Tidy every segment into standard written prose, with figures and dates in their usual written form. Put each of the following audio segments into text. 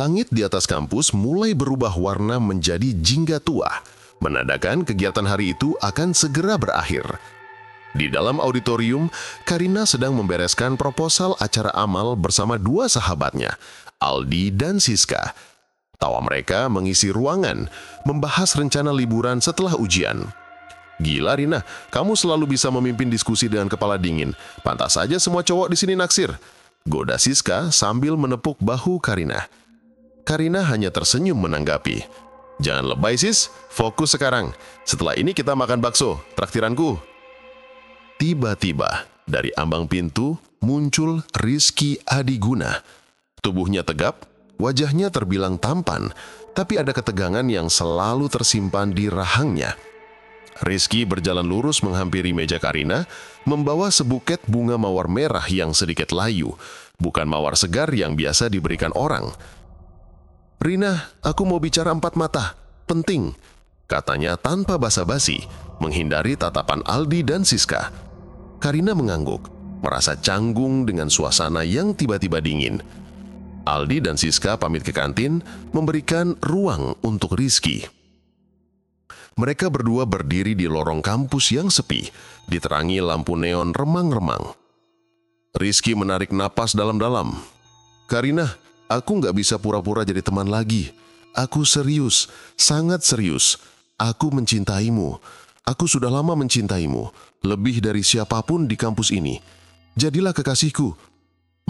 Langit di atas kampus mulai berubah warna menjadi jingga tua, menandakan kegiatan hari itu akan segera berakhir. Di dalam auditorium, Karina sedang membereskan proposal acara amal bersama dua sahabatnya, Aldi dan Siska. Tawa mereka mengisi ruangan, membahas rencana liburan setelah ujian. Gila Rina, kamu selalu bisa memimpin diskusi dengan kepala dingin. Pantas saja semua cowok di sini naksir. Goda Siska sambil menepuk bahu Karina. Karina hanya tersenyum menanggapi. Jangan lebay sis, fokus sekarang. Setelah ini kita makan bakso, traktiranku. Tiba-tiba, dari ambang pintu muncul Rizky Adiguna. Tubuhnya tegap, wajahnya terbilang tampan, tapi ada ketegangan yang selalu tersimpan di rahangnya. Rizky berjalan lurus menghampiri meja Karina, membawa sebuket bunga mawar merah yang sedikit layu, bukan mawar segar yang biasa diberikan orang. Rina, aku mau bicara empat mata, penting, katanya tanpa basa-basi, menghindari tatapan Aldi dan Siska. Karina mengangguk, merasa canggung dengan suasana yang tiba-tiba dingin. Aldi dan Siska pamit ke kantin, memberikan ruang untuk Rizky. Mereka berdua berdiri di lorong kampus yang sepi, diterangi lampu neon remang-remang. Rizky menarik napas dalam-dalam. Karina, aku nggak bisa pura-pura jadi teman lagi. Aku serius, sangat serius. Aku mencintaimu. Aku sudah lama mencintaimu, lebih dari siapapun di kampus ini. Jadilah kekasihku.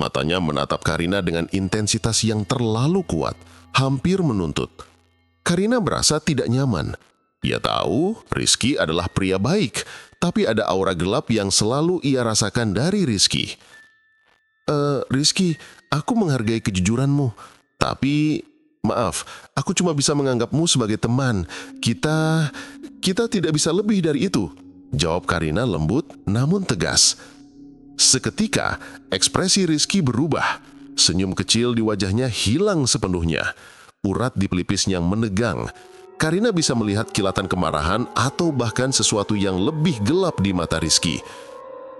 Matanya menatap Karina dengan intensitas yang terlalu kuat, hampir menuntut. Karina merasa tidak nyaman. Ia tahu Rizky adalah pria baik, tapi ada aura gelap yang selalu ia rasakan dari Rizky. Rizky, aku menghargai kejujuranmu, tapi maaf, aku cuma bisa menganggapmu sebagai teman. Kita tidak bisa lebih dari itu, jawab Karina lembut namun tegas. Seketika, ekspresi Rizky berubah. Senyum kecil di wajahnya hilang sepenuhnya. Urat di pelipisnya menegang. Karina bisa melihat kilatan kemarahan atau bahkan sesuatu yang lebih gelap di mata Rizky.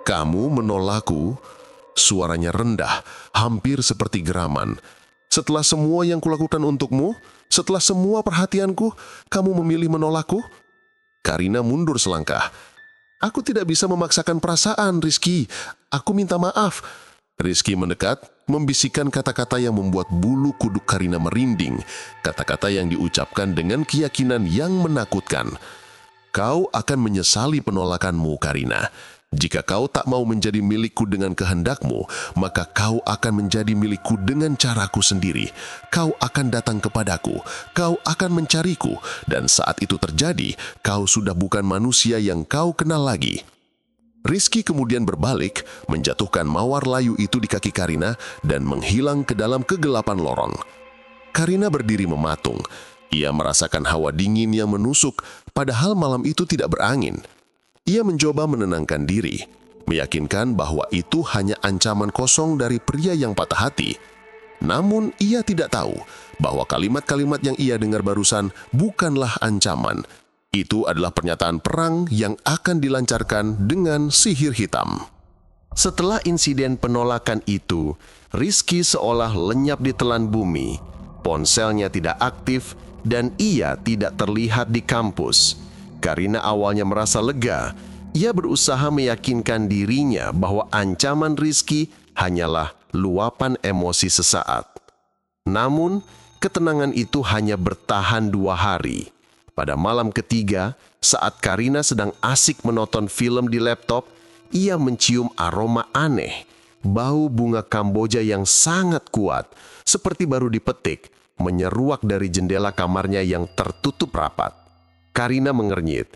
Kamu menolakku? Suaranya rendah, hampir seperti geraman. Setelah semua yang kulakukan untukmu, setelah semua perhatianku, kamu memilih menolakku? Karina mundur selangkah. Aku tidak bisa memaksakan perasaan, Rizky. Aku minta maaf. Rizky mendekat, membisikkan kata-kata yang membuat bulu kuduk Karina merinding. Kata-kata yang diucapkan dengan keyakinan yang menakutkan. Kau akan menyesali penolakanmu, Karina. Jika kau tak mau menjadi milikku dengan kehendakmu, maka kau akan menjadi milikku dengan caraku sendiri. Kau akan datang kepadaku, kau akan mencariku, dan saat itu terjadi, kau sudah bukan manusia yang kau kenal lagi. Rizky kemudian berbalik, menjatuhkan mawar layu itu di kaki Karina dan menghilang ke dalam kegelapan lorong. Karina berdiri mematung. Ia merasakan hawa dingin yang menusuk, padahal malam itu tidak berangin. Ia mencoba menenangkan diri, meyakinkan bahwa itu hanya ancaman kosong dari pria yang patah hati. Namun ia tidak tahu bahwa kalimat-kalimat yang ia dengar barusan bukanlah ancaman. Itu adalah pernyataan perang yang akan dilancarkan dengan sihir hitam. Setelah insiden penolakan itu, Rizky seolah lenyap di telan bumi. Ponselnya tidak aktif dan ia tidak terlihat di kampus. Karina awalnya merasa lega. Ia berusaha meyakinkan dirinya bahwa ancaman Rizky hanyalah luapan emosi sesaat. Namun, ketenangan itu hanya bertahan 2 hari. Pada malam ketiga, saat Karina sedang asik menonton film di laptop, ia mencium aroma aneh. Bau bunga Kamboja yang sangat kuat, seperti baru dipetik, menyeruak dari jendela kamarnya yang tertutup rapat. Karina mengernyit.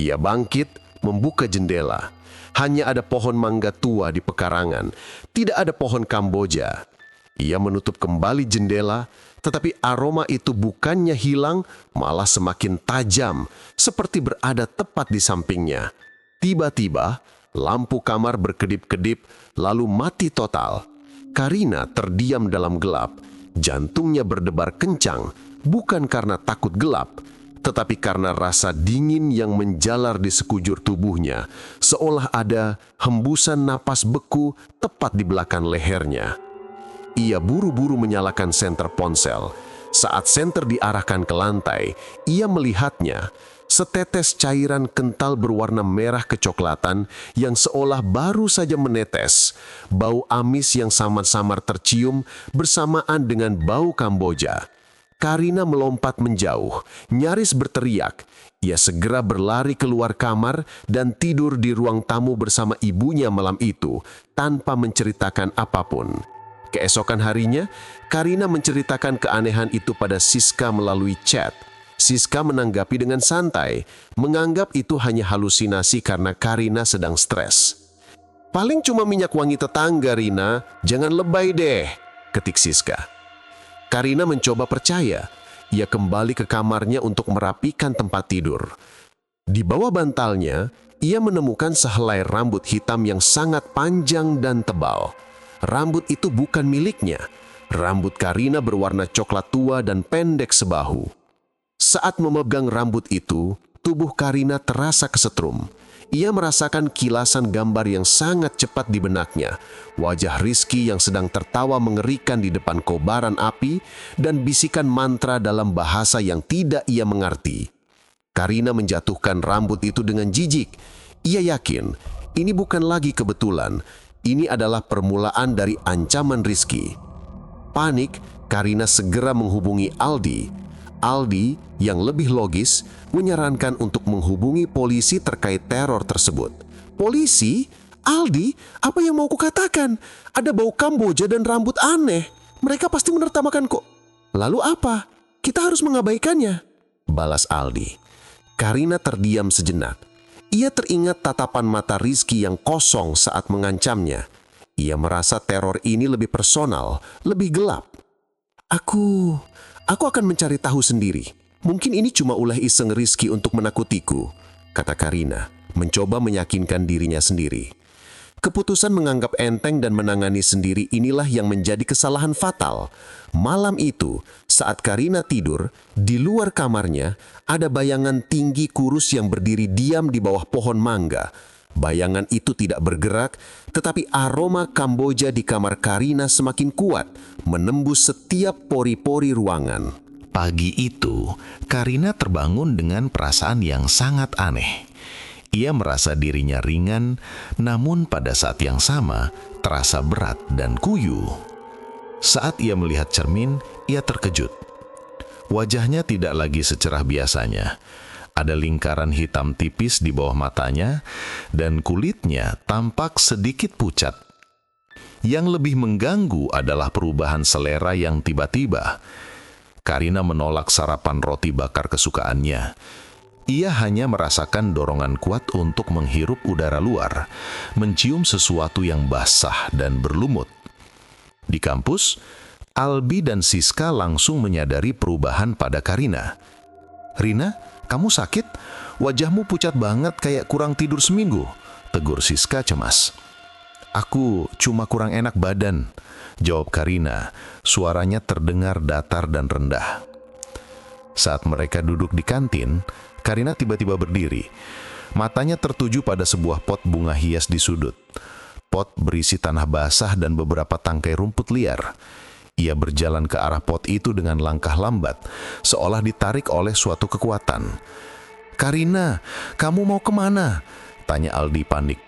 Ia bangkit, membuka jendela. Hanya ada pohon mangga tua di pekarangan. Tidak ada pohon Kamboja. Ia menutup kembali jendela, tetapi aroma itu bukannya hilang, malah semakin tajam, seperti berada tepat di sampingnya. Tiba-tiba, lampu kamar berkedip-kedip, lalu mati total. Karina terdiam dalam gelap. Jantungnya berdebar kencang, bukan karena takut gelap, tetapi karena rasa dingin yang menjalar di sekujur tubuhnya, seolah ada hembusan napas beku tepat di belakang lehernya. Ia buru-buru menyalakan senter ponsel. Saat senter diarahkan ke lantai, ia melihatnya. Setetes cairan kental berwarna merah kecoklatan yang seolah baru saja menetes. Bau amis yang samar-samar tercium bersamaan dengan bau Kamboja. Karina melompat menjauh, nyaris berteriak. Ia segera berlari keluar kamar dan tidur di ruang tamu bersama ibunya malam itu, tanpa menceritakan apapun. Keesokan harinya, Karina menceritakan keanehan itu pada Siska melalui chat. Siska menanggapi dengan santai, menganggap itu hanya halusinasi karena Karina sedang stres. "Paling cuma minyak wangi tetangga, Rina. Jangan lebay deh," ketik Siska. Karina mencoba percaya. Ia kembali ke kamarnya untuk merapikan tempat tidur. Di bawah bantalnya, ia menemukan sehelai rambut hitam yang sangat panjang dan tebal. Rambut itu bukan miliknya. Rambut Karina berwarna coklat tua dan pendek sebahu. Saat memegang rambut itu, tubuh Karina terasa kesetrum. Ia merasakan kilasan gambar yang sangat cepat di benaknya. Wajah Rizky yang sedang tertawa mengerikan di depan kobaran api dan bisikan mantra dalam bahasa yang tidak ia mengerti. Karina menjatuhkan rambut itu dengan jijik. Ia yakin ini bukan lagi kebetulan. Ini adalah permulaan dari ancaman Rizky. Panik, Karina segera menghubungi Aldi. Aldi yang lebih logis menyarankan untuk menghubungi polisi terkait teror tersebut. "Polisi? Aldi, apa yang mau kukatakan? Ada bau Kamboja dan rambut aneh. Mereka pasti menertamakan kok." "Lalu apa? Kita harus mengabaikannya," balas Aldi. Karina terdiam sejenak. Ia teringat tatapan mata Rizky yang kosong saat mengancamnya. Ia merasa teror ini lebih personal, lebih gelap. Aku akan mencari tahu sendiri. Mungkin ini cuma ulah iseng Rizky untuk menakutiku," kata Karina, mencoba meyakinkan dirinya sendiri. Keputusan menganggap enteng dan menangani sendiri inilah yang menjadi kesalahan fatal. Malam itu, saat Karina tidur, di luar kamarnya ada bayangan tinggi kurus yang berdiri diam di bawah pohon mangga. Bayangan itu tidak bergerak, tetapi aroma Kamboja di kamar Karina semakin kuat, menembus setiap pori-pori ruangan. Pagi itu, Karina terbangun dengan perasaan yang sangat aneh. Ia merasa dirinya ringan, namun pada saat yang sama terasa berat dan kuyu. Saat ia melihat cermin, ia terkejut. Wajahnya tidak lagi secerah biasanya. Ada lingkaran hitam tipis di bawah matanya, dan kulitnya tampak sedikit pucat. Yang lebih mengganggu adalah perubahan selera yang tiba-tiba. Karina menolak sarapan roti bakar kesukaannya. Ia hanya merasakan dorongan kuat untuk menghirup udara luar, mencium sesuatu yang basah dan berlumut. Di kampus, Albi dan Siska langsung menyadari perubahan pada Karina. "Rina, kamu sakit? Wajahmu pucat banget kayak kurang tidur seminggu," tegur Siska cemas. "Aku cuma kurang enak badan," jawab Karina. Suaranya terdengar datar dan rendah. Saat mereka duduk di kantin, Karina tiba-tiba berdiri. Matanya tertuju pada sebuah pot bunga hias di sudut. Pot berisi tanah basah dan beberapa tangkai rumput liar. Ia berjalan ke arah pot itu dengan langkah lambat, seolah ditarik oleh suatu kekuatan. "Karina, kamu mau kemana?" tanya Aldi panik.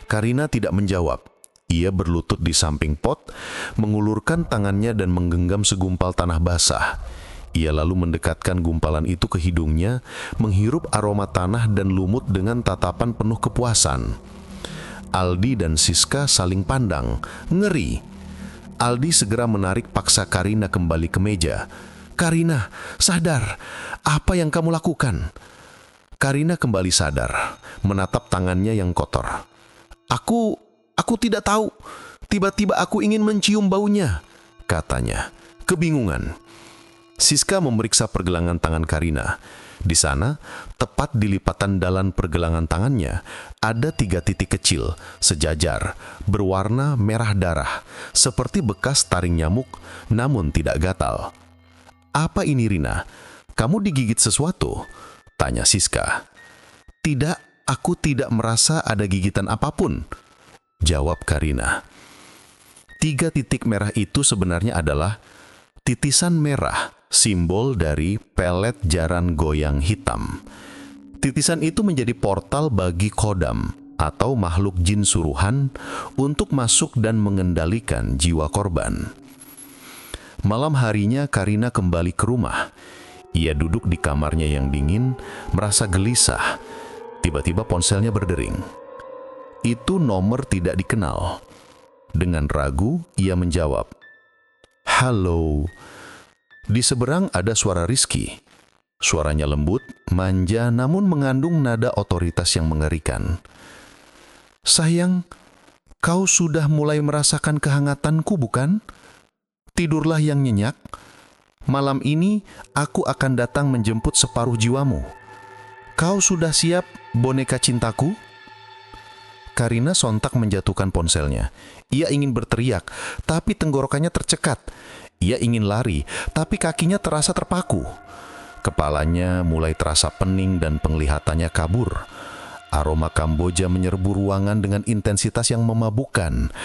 Karina tidak menjawab. Ia berlutut di samping pot, mengulurkan tangannya dan menggenggam segumpal tanah basah. Ia lalu mendekatkan gumpalan itu ke hidungnya, menghirup aroma tanah dan lumut dengan tatapan penuh kepuasan. Aldi dan Siska saling pandang, ngeri. Aldi segera menarik paksa Karina kembali ke meja. "Karina, sadar. Apa yang kamu lakukan?" Karina kembali sadar, menatap tangannya yang kotor. Aku tidak tahu. Tiba-tiba aku ingin mencium baunya," katanya, kebingungan. Siska memeriksa pergelangan tangan Karina. Di sana, tepat di lipatan dalam pergelangan tangannya, ada 3 titik kecil, sejajar, berwarna merah darah, seperti bekas taring nyamuk, namun tidak gatal. "Apa ini, Rina? Kamu digigit sesuatu?" tanya Siska. "Tidak, aku tidak merasa ada gigitan apapun," jawab Karina. 3 titik merah itu sebenarnya adalah titisan merah, simbol dari pelet jaran goyang hitam. Titisan itu menjadi portal bagi kodam atau makhluk jin suruhan untuk masuk dan mengendalikan jiwa korban. Malam harinya Karina kembali ke rumah. Ia duduk di kamarnya yang dingin, merasa gelisah. Tiba-tiba ponselnya berdering. Itu nomor tidak dikenal. Dengan ragu, ia menjawab, "Halo." Di seberang ada suara Rizky. Suaranya lembut, manja, namun mengandung nada otoritas yang mengerikan. "Sayang, kau sudah mulai merasakan kehangatanku, bukan? Tidurlah yang nyenyak. Malam ini aku akan datang menjemput separuh jiwamu. Kau sudah siap, boneka cintaku?" Karina sontak menjatuhkan ponselnya. Ia ingin berteriak, tapi tenggorokannya tercekat. Ia ingin lari, tapi kakinya terasa terpaku. Kepalanya mulai terasa pening dan penglihatannya kabur. Aroma Kamboja menyerbu ruangan dengan intensitas yang memabukkan.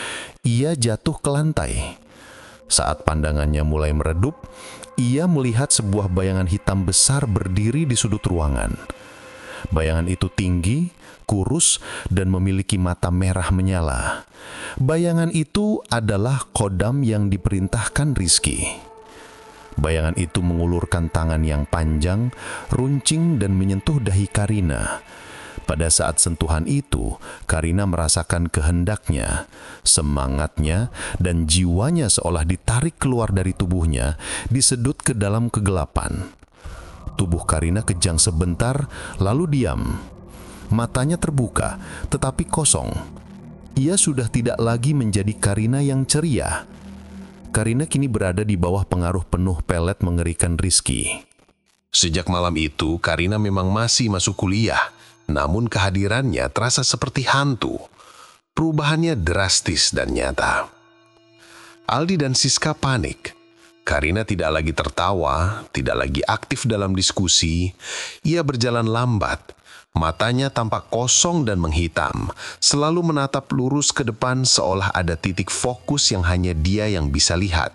Ia jatuh ke lantai. Saat pandangannya mulai meredup, ia melihat sebuah bayangan hitam besar berdiri di sudut ruangan. Bayangan itu tinggi, kurus, dan memiliki mata merah menyala. Bayangan itu adalah kodam yang diperintahkan Rizky. Bayangan itu mengulurkan tangan yang panjang, runcing, dan menyentuh dahi Karina. Pada saat sentuhan itu, Karina merasakan kehendaknya, semangatnya, dan jiwanya seolah ditarik keluar dari tubuhnya, disedot ke dalam kegelapan. Tubuh Karina kejang sebentar, lalu diam. Matanya terbuka, tetapi kosong. Ia sudah tidak lagi menjadi Karina yang ceria. Karina kini berada di bawah pengaruh penuh pelet mengerikan Rizky. Sejak malam itu, Karina memang masih masuk kuliah, namun kehadirannya terasa seperti hantu. Perubahannya drastis dan nyata. Aldi dan Siska panik. Karina tidak lagi tertawa, tidak lagi aktif dalam diskusi. Ia berjalan lambat. Matanya tampak kosong dan menghitam, selalu menatap lurus ke depan seolah ada titik fokus yang hanya dia yang bisa lihat.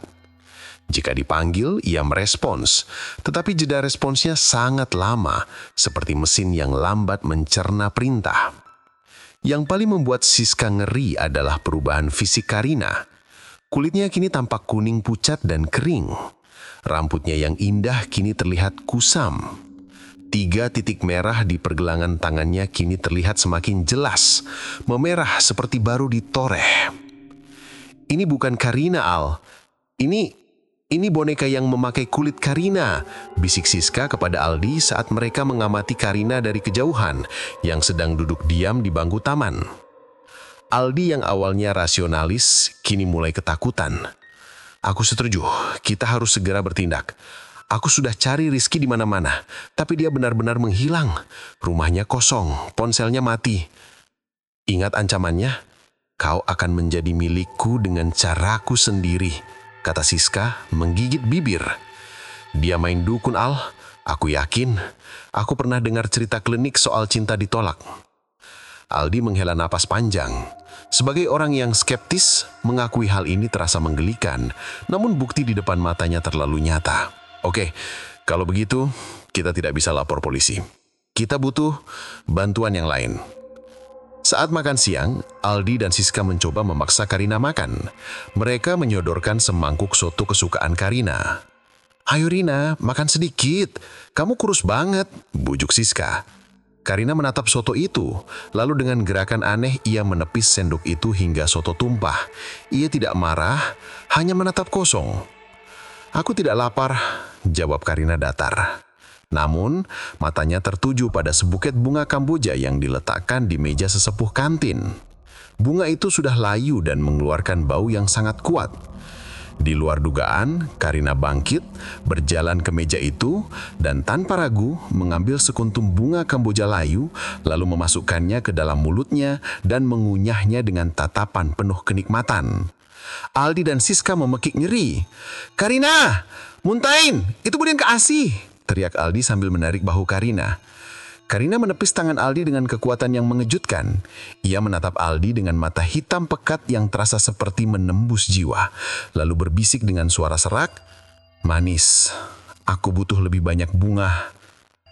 Jika dipanggil, ia merespons, tetapi jeda responsnya sangat lama, seperti mesin yang lambat mencerna perintah. Yang paling membuat Siska ngeri adalah perubahan fisik Karina. Kulitnya kini tampak kuning pucat dan kering. Rambutnya yang indah kini terlihat kusam. 3 titik merah di pergelangan tangannya kini terlihat semakin jelas, memerah seperti baru ditoreh. "Ini bukan Karina, Al. Ini boneka yang memakai kulit Karina," bisik Siska kepada Aldi saat mereka mengamati Karina dari kejauhan yang sedang duduk diam di bangku taman. Aldi yang awalnya rasionalis kini mulai ketakutan. "Aku setuju, kita harus segera bertindak. Aku sudah cari Rizky di mana-mana, tapi dia benar-benar menghilang. Rumahnya kosong, ponselnya mati. Ingat ancamannya? Kau akan menjadi milikku dengan caraku sendiri," kata Siska menggigit bibir. "Dia main dukun, Al. Aku yakin. Aku pernah dengar cerita klinik soal cinta ditolak." Aldi menghela napas panjang. Sebagai orang yang skeptis, mengakui hal ini terasa menggelikan, namun bukti di depan matanya terlalu nyata. "Oke, kalau begitu, kita tidak bisa lapor polisi. Kita butuh bantuan yang lain." Saat makan siang, Aldi dan Siska mencoba memaksa Karina makan. Mereka menyodorkan semangkuk soto kesukaan Karina. "Ayo Rina, makan sedikit. Kamu kurus banget," bujuk Siska. Karina menatap soto itu, lalu dengan gerakan aneh ia menepis sendok itu hingga soto tumpah. Ia tidak marah, hanya menatap kosong. "Aku tidak lapar," jawab Karina datar. Namun, matanya tertuju pada sebuket bunga Kamboja yang diletakkan di meja sesepuh kantin. Bunga itu sudah layu dan mengeluarkan bau yang sangat kuat. Di luar dugaan, Karina bangkit, berjalan ke meja itu, dan tanpa ragu mengambil sekuntum bunga Kamboja layu, lalu memasukkannya ke dalam mulutnya dan mengunyahnya dengan tatapan penuh kenikmatan. Aldi dan Siska memekik nyeri. "Karina, muntahin, itu budian keasih," teriak Aldi sambil menarik bahu Karina. Karina menepis tangan Aldi dengan kekuatan yang mengejutkan. Ia menatap Aldi dengan mata hitam pekat yang terasa seperti menembus jiwa. Lalu berbisik dengan suara serak, "Manis, aku butuh lebih banyak bunga."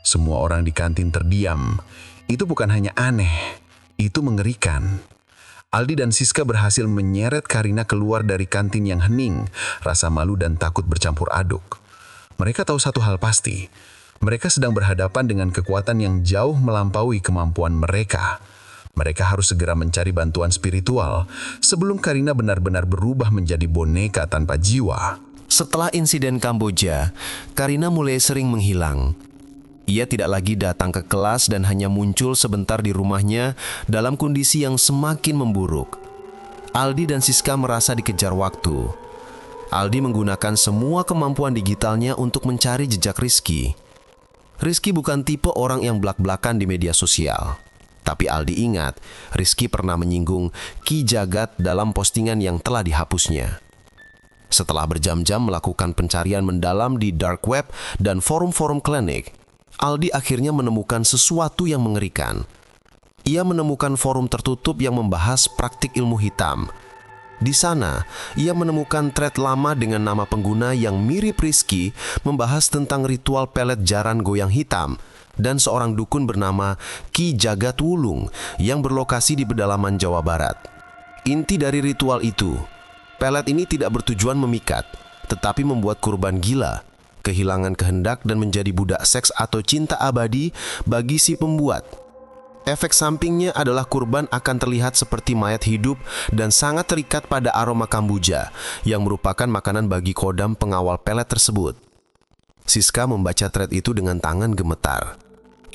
Semua orang di kantin terdiam. Itu bukan hanya aneh, itu mengerikan. Aldi dan Siska berhasil menyeret Karina keluar dari kantin yang hening. Rasa malu dan takut bercampur aduk. Mereka tahu satu hal pasti. Mereka sedang berhadapan dengan kekuatan yang jauh melampaui kemampuan mereka. Mereka harus segera mencari bantuan spiritual sebelum Karina benar-benar berubah menjadi boneka tanpa jiwa. Setelah insiden Kamboja, Karina mulai sering menghilang. Ia tidak lagi datang ke kelas dan hanya muncul sebentar di rumahnya dalam kondisi yang semakin memburuk. Aldi dan Siska merasa dikejar waktu. Aldi menggunakan semua kemampuan digitalnya untuk mencari jejak Rizky. Rizky bukan tipe orang yang blak-blakan di media sosial. Tapi Aldi ingat, Rizky pernah menyinggung Ki Jagat dalam postingan yang telah dihapusnya. Setelah berjam-jam melakukan pencarian mendalam di dark web dan forum-forum klinik, Aldi akhirnya menemukan sesuatu yang mengerikan. Ia menemukan forum tertutup yang membahas praktik ilmu hitam. Di sana, ia menemukan thread lama dengan nama pengguna yang mirip Rizky membahas tentang ritual pelet jaran goyang hitam dan seorang dukun bernama Ki Jagat Wulung yang berlokasi di pedalaman Jawa Barat. Inti dari ritual itu, pelet ini tidak bertujuan memikat, tetapi membuat kurban gila, kehilangan kehendak dan menjadi budak seks atau cinta abadi bagi si pembuat. Efek sampingnya adalah kurban akan terlihat seperti mayat hidup dan sangat terikat pada aroma kambuja yang merupakan makanan bagi kodam pengawal pelet tersebut. Siska membaca thread itu dengan tangan gemetar.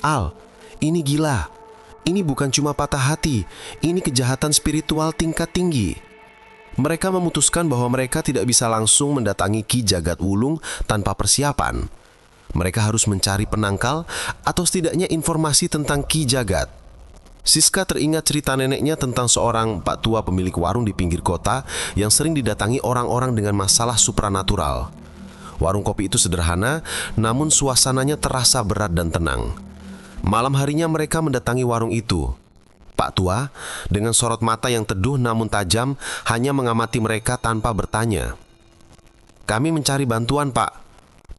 "Al, ini gila. Ini bukan cuma patah hati, ini kejahatan spiritual tingkat tinggi." Mereka memutuskan bahwa mereka tidak bisa langsung mendatangi Ki Jagat Wulung tanpa persiapan. Mereka harus mencari penangkal atau setidaknya informasi tentang Ki Jagat. Siska teringat cerita neneknya tentang seorang pak tua pemilik warung di pinggir kota yang sering didatangi orang-orang dengan masalah supranatural. Warung kopi itu sederhana, namun suasananya terasa berat dan tenang. Malam harinya mereka mendatangi warung itu. Pak tua, dengan sorot mata yang teduh namun tajam, hanya mengamati mereka tanpa bertanya. "Kami mencari bantuan, Pak.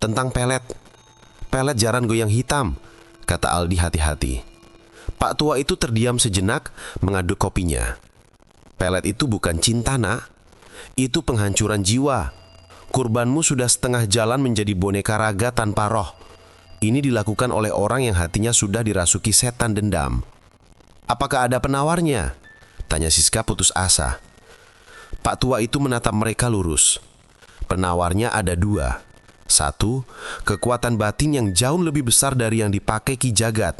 Tentang pelet jaran goyang hitam," kata Aldi hati-hati. Pak tua itu terdiam sejenak, mengaduk kopinya. "Pelet itu bukan cinta, nak. Itu penghancuran jiwa. Kurbanmu sudah setengah jalan menjadi boneka raga tanpa roh. Ini dilakukan oleh orang yang hatinya sudah dirasuki setan dendam." "Apakah ada penawarnya?" tanya Siska putus asa. Pak tua itu menatap mereka lurus. "Penawarnya ada 2. 1, kekuatan batin yang jauh lebih besar dari yang dipakai Ki Jagat.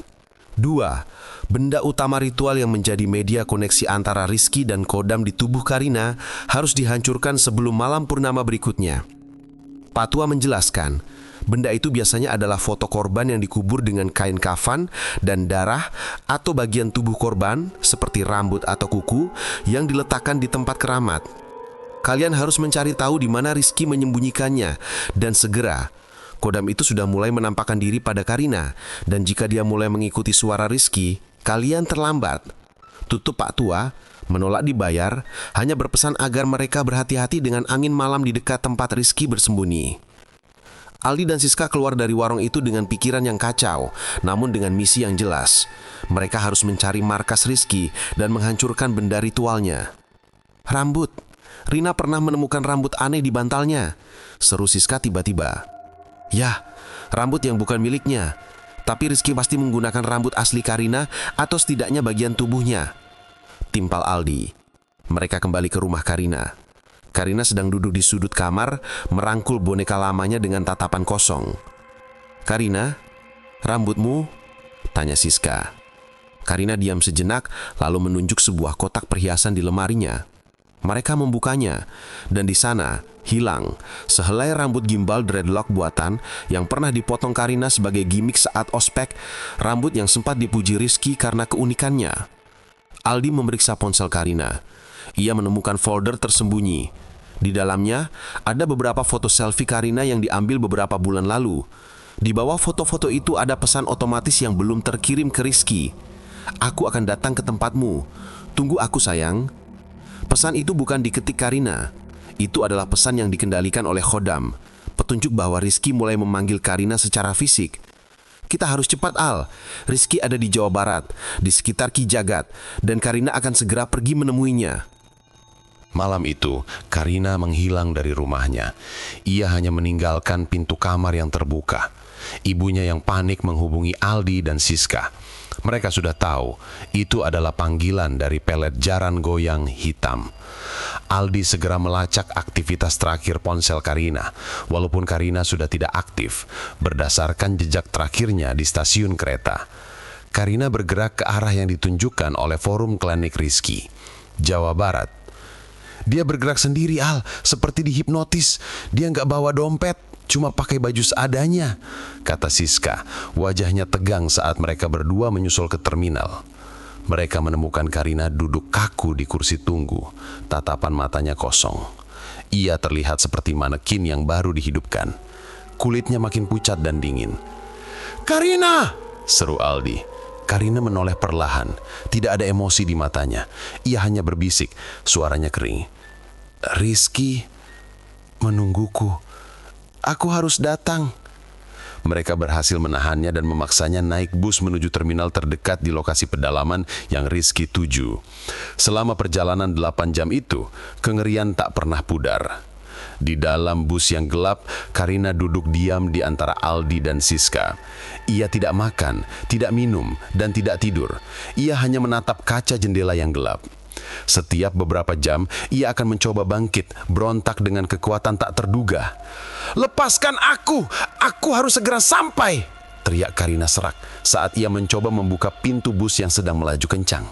2, benda utama ritual yang menjadi media koneksi antara Rizky dan kodam di tubuh Karina harus dihancurkan sebelum malam purnama berikutnya." Pak tua menjelaskan, benda itu biasanya adalah foto korban yang dikubur dengan kain kafan dan darah atau bagian tubuh korban seperti rambut atau kuku yang diletakkan di tempat keramat. Kalian harus mencari tahu di mana Rizky menyembunyikannya dan segera. Kodam itu sudah mulai menampakkan diri pada Karina, dan jika dia mulai mengikuti suara Rizky, kalian terlambat. Tutup Pak tua, menolak dibayar, hanya berpesan agar mereka berhati-hati dengan angin malam di dekat tempat Rizky bersembunyi. Aldi dan Siska keluar dari warung itu dengan pikiran yang kacau, namun dengan misi yang jelas. Mereka harus mencari markas Rizky dan menghancurkan benda ritualnya. "Rambut. Rina pernah menemukan rambut aneh di bantalnya," seru Siska tiba-tiba. "Yah, rambut yang bukan miliknya. Tapi Rizky pasti menggunakan rambut asli Karina atau setidaknya bagian tubuhnya," timpal Aldi. Mereka kembali ke rumah Karina. Karina sedang duduk di sudut kamar, merangkul boneka lamanya dengan tatapan kosong. "Karina, rambutmu?" tanya Siska. Karina diam sejenak, lalu menunjuk sebuah kotak perhiasan di lemarinya. Mereka membukanya, dan di sana hilang sehelai rambut gimbal dreadlock buatan yang pernah dipotong Karina sebagai gimmick saat ospek, rambut yang sempat dipuji Rizky karena keunikannya. Aldi memeriksa ponsel Karina. Ia menemukan folder tersembunyi. Di dalamnya ada beberapa foto selfie Karina yang diambil beberapa bulan lalu. Di bawah foto-foto itu ada pesan otomatis yang belum terkirim ke Rizky. Aku akan datang ke tempatmu. Tunggu aku sayang. Pesan itu bukan diketik Karina. Itu adalah pesan yang dikendalikan oleh Khodam. Petunjuk bahwa Rizky mulai memanggil Karina secara fisik. Kita harus cepat, Al. Rizky ada di Jawa Barat, di sekitar Ki Jagat, dan Karina akan segera pergi menemuinya. Malam itu, Karina menghilang dari rumahnya. Ia hanya meninggalkan pintu kamar yang terbuka. Ibunya yang panik menghubungi Aldi dan Siska. Mereka sudah tahu itu adalah panggilan dari pelet jaran goyang hitam. Aldi segera melacak aktivitas terakhir ponsel Karina, walaupun Karina sudah tidak aktif, berdasarkan jejak terakhirnya di stasiun kereta. Karina bergerak ke arah yang ditunjukkan oleh forum klinik Rizky, Jawa Barat. Dia bergerak sendiri, Al, seperti dihipnotis. Dia nggak bawa dompet, cuma pakai baju seadanya, kata Siska. Wajahnya tegang saat mereka berdua menyusul ke terminal. Mereka menemukan Karina duduk kaku di kursi tunggu, tatapan matanya kosong. Ia terlihat seperti manekin yang baru dihidupkan. Kulitnya makin pucat dan dingin. "Karina!" seru Aldi. Karina menoleh perlahan, tidak ada emosi di matanya. Ia hanya berbisik, suaranya kering. "Rizky menungguku. Aku harus datang." Mereka berhasil menahannya dan memaksanya naik bus menuju terminal terdekat di lokasi pedalaman yang Rizky tuju. Selama perjalanan 8 jam itu, kengerian tak pernah pudar. Di dalam bus yang gelap, Karina duduk diam di antara Aldi dan Siska. Ia tidak makan, tidak minum, dan tidak tidur. Ia hanya menatap kaca jendela yang gelap. Setiap beberapa jam, ia akan mencoba bangkit, berontak dengan kekuatan tak terduga. "Lepaskan aku! Aku harus segera sampai!" teriak Karina serak saat ia mencoba membuka pintu bus yang sedang melaju kencang.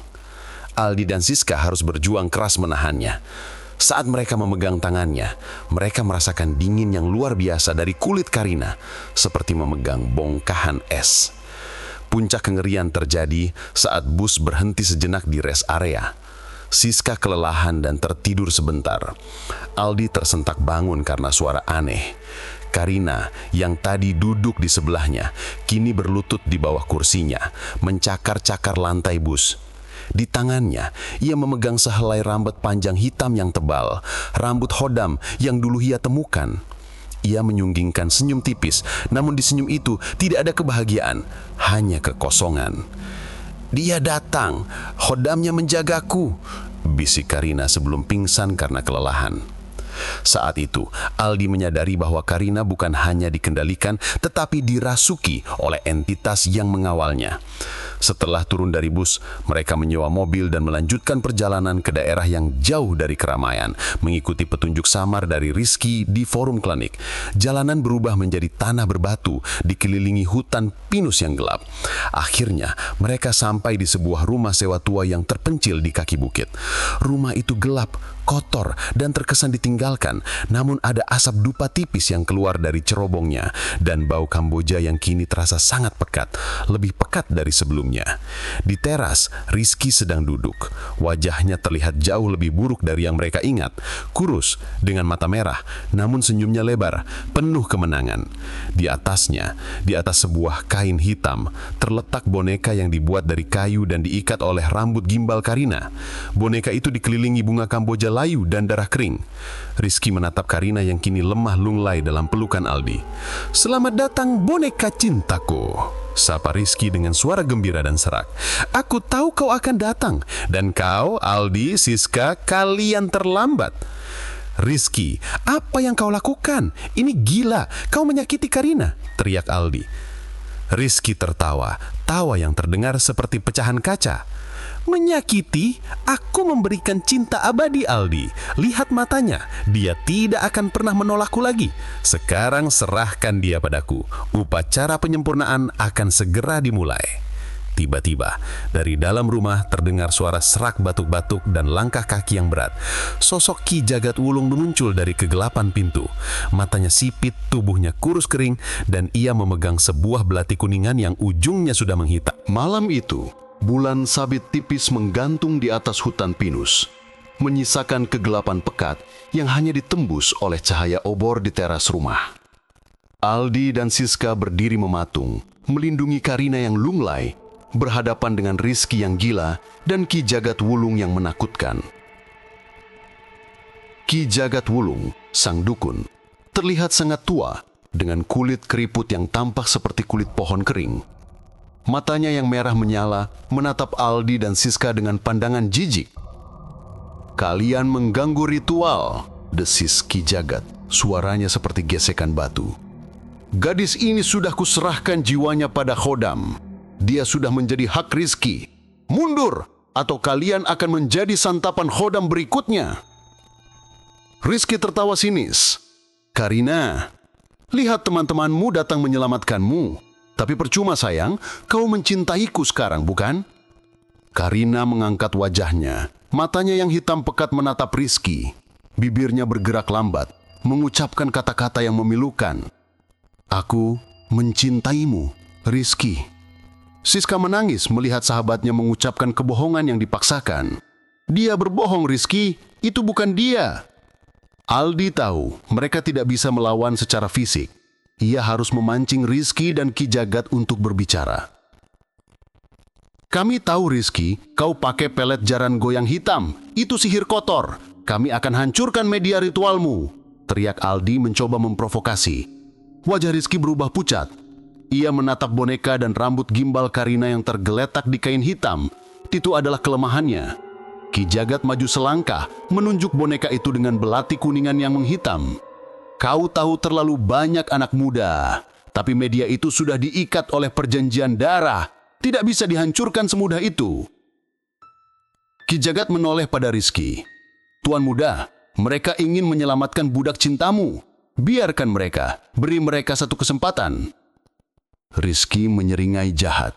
Aldi dan Siska harus berjuang keras menahannya. Saat mereka memegang tangannya, mereka merasakan dingin yang luar biasa dari kulit Karina, seperti memegang bongkahan es. Puncak kengerian terjadi saat bus berhenti sejenak di rest area. Siska kelelahan dan tertidur sebentar. Aldi tersentak bangun karena suara aneh. Karina, yang tadi duduk di sebelahnya, kini berlutut di bawah kursinya, mencakar-cakar lantai bus. Di tangannya, ia memegang sehelai rambut panjang hitam yang tebal, rambut Khodam yang dulu ia temukan. Ia menyunggingkan senyum tipis, namun di senyum itu tidak ada kebahagiaan, hanya kekosongan. "Dia datang, Khodamnya menjagaku," bisik Karina sebelum pingsan karena kelelahan. Saat itu, Aldi menyadari bahwa Karina bukan hanya dikendalikan, tetapi dirasuki oleh entitas yang mengawalnya. Setelah turun dari bus, mereka menyewa mobil dan melanjutkan perjalanan ke daerah yang jauh dari keramaian, mengikuti petunjuk samar dari Rizky di forum klinik. Jalanan berubah menjadi tanah berbatu, dikelilingi hutan pinus yang gelap. Akhirnya, mereka sampai di sebuah rumah sewa tua yang terpencil di kaki bukit. Rumah itu gelap, kotor, dan terkesan ditinggalkan, namun ada asap dupa tipis yang keluar dari cerobongnya, dan bau Kamboja yang kini terasa sangat pekat, lebih pekat dari sebelumnya. Di teras, Rizky sedang duduk. Wajahnya terlihat jauh lebih buruk dari yang mereka ingat. Kurus, dengan mata merah, namun senyumnya lebar, penuh kemenangan. Di atasnya, di atas sebuah kain hitam, terletak boneka yang dibuat dari kayu dan diikat oleh rambut gimbal Karina. Boneka itu dikelilingi bunga Kamboja layu dan darah kering. Rizky menatap Karina yang kini lemah lunglai dalam pelukan Aldi. "Selamat datang, boneka cintaku," sapa Rizky dengan suara gembira dan serak. "Aku tahu kau akan datang, dan kau, Aldi, Siska, kalian terlambat." "Rizky, apa yang kau lakukan? Ini gila, kau menyakiti Karina," teriak Aldi. Rizky tertawa, tawa yang terdengar seperti pecahan kaca. "Menyakiti? Aku memberikan cinta abadi, Aldi. Lihat matanya, dia tidak akan pernah menolakku lagi. Sekarang serahkan dia padaku. Upacara penyempurnaan akan segera dimulai." Tiba-tiba, dari dalam rumah terdengar suara serak batuk-batuk dan langkah kaki yang berat. Sosok Ki Jagat Wulung muncul dari kegelapan pintu. Matanya sipit, tubuhnya kurus kering, dan ia memegang sebuah belati kuningan yang ujungnya sudah menghitam. Malam itu, bulan sabit tipis menggantung di atas hutan pinus, menyisakan kegelapan pekat yang hanya ditembus oleh cahaya obor di teras rumah. Aldi dan Siska berdiri mematung, melindungi Karina yang lunglai, berhadapan dengan Rizky yang gila dan Ki Jagat Wulung yang menakutkan. Ki Jagat Wulung, sang dukun, terlihat sangat tua dengan kulit keriput yang tampak seperti kulit pohon kering. Matanya yang merah menyala menatap Aldi dan Siska dengan pandangan jijik. "Kalian mengganggu ritual," desis Ki Jagat, suaranya seperti gesekan batu. "Gadis ini sudah kuserahkan jiwanya pada Khodam. Dia sudah menjadi hak Rizky. Mundur, atau kalian akan menjadi santapan Khodam berikutnya." Rizky tertawa sinis. "Karina, lihat teman-temanmu datang menyelamatkanmu. Tapi percuma sayang, kau mencintaiku sekarang, bukan?" Karina mengangkat wajahnya. Matanya yang hitam pekat menatap Rizky. Bibirnya bergerak lambat, mengucapkan kata-kata yang memilukan. "Aku mencintaimu, Rizky." Siska menangis melihat sahabatnya mengucapkan kebohongan yang dipaksakan. "Dia berbohong, Rizky. Itu bukan dia." Aldi tahu mereka tidak bisa melawan secara fisik. Ia harus memancing Rizky dan Ki Jagat untuk berbicara. "Kami tahu, Rizky, kau pakai pelet jaran goyang hitam. Itu sihir kotor. Kami akan hancurkan media ritualmu," teriak Aldi mencoba memprovokasi. Wajah Rizky berubah pucat. Ia menatap boneka dan rambut gimbal Karina yang tergeletak di kain hitam. Itu adalah kelemahannya. Ki Jagat maju selangkah, menunjuk boneka itu dengan belati kuningan yang menghitam. "Kau tahu terlalu banyak anak muda, tapi media itu sudah diikat oleh perjanjian darah. Tidak bisa dihancurkan semudah itu." Ki Jagat menoleh pada Rizky. "Tuan muda, mereka ingin menyelamatkan budak cintamu. Biarkan mereka, beri mereka satu kesempatan." Rizky menyeringai jahat.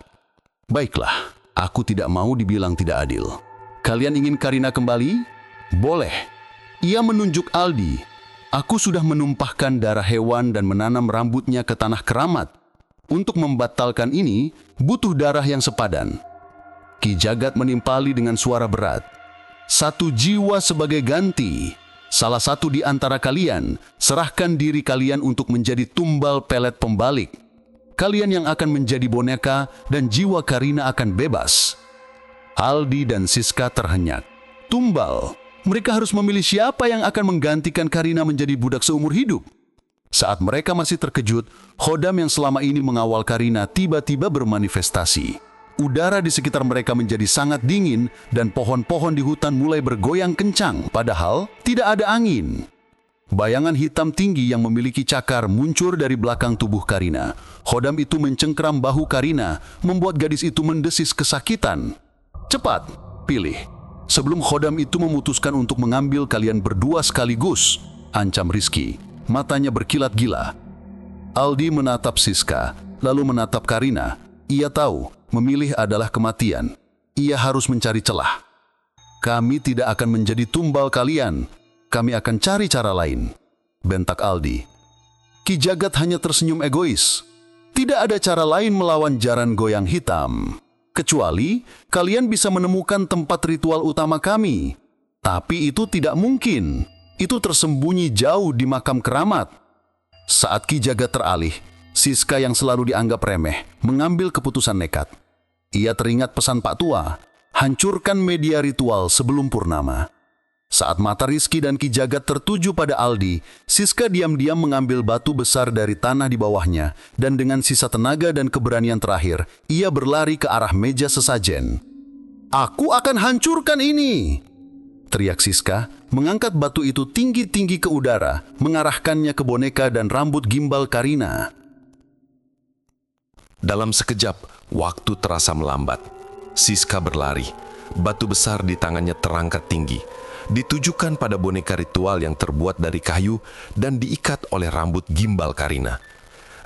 "Baiklah, aku tidak mau dibilang tidak adil. Kalian ingin Karina kembali? Boleh." Ia menunjuk Aldi. "Aku sudah menumpahkan darah hewan dan menanam rambutnya ke tanah keramat. Untuk membatalkan ini, butuh darah yang sepadan." Ki Jagat menimpali dengan suara berat. "1 jiwa sebagai ganti. Salah satu di antara kalian, serahkan diri kalian untuk menjadi tumbal pelet pembalik. Kalian yang akan menjadi boneka dan jiwa Karina akan bebas." Aldi dan Siska terhenyak. Tumbal? Mereka harus memilih siapa yang akan menggantikan Karina menjadi budak seumur hidup. Saat mereka masih terkejut, Khodam yang selama ini mengawal Karina tiba-tiba bermanifestasi. Udara di sekitar mereka menjadi sangat dingin dan pohon-pohon di hutan mulai bergoyang kencang, padahal tidak ada angin. Bayangan hitam tinggi yang memiliki cakar muncul dari belakang tubuh Karina. Khodam itu mencengkeram bahu Karina, membuat gadis itu mendesis kesakitan. "Cepat, pilih. Sebelum Khodam itu memutuskan untuk mengambil kalian berdua sekaligus," ancam Rizky. Matanya berkilat gila. Aldi menatap Siska, lalu menatap Karina. Ia tahu memilih adalah kematian. Ia harus mencari celah. "Kami tidak akan menjadi tumbal kalian. Kami akan cari cara lain," bentak Aldi. Ki Jagat hanya tersenyum egois. "Tidak ada cara lain melawan jaran goyang hitam. Kecuali kalian bisa menemukan tempat ritual utama kami. Tapi itu tidak mungkin. Itu tersembunyi jauh di makam keramat." Saat Ki Jagat teralih, Siska yang selalu dianggap remeh mengambil keputusan nekat. Ia teringat pesan Pak Tua, hancurkan media ritual sebelum purnama. Saat mata Rizky dan Ki Jagat tertuju pada Aldi, Siska diam-diam mengambil batu besar dari tanah di bawahnya, dan dengan sisa tenaga dan keberanian terakhir, ia berlari ke arah meja sesajen. "Aku akan hancurkan ini!" teriak Siska, mengangkat batu itu tinggi-tinggi ke udara, mengarahkannya ke boneka dan rambut gimbal Karina. Dalam sekejap, waktu terasa melambat. Siska berlari. Batu besar di tangannya terangkat tinggi, ditujukan pada boneka ritual yang terbuat dari kayu dan diikat oleh rambut gimbal Karina.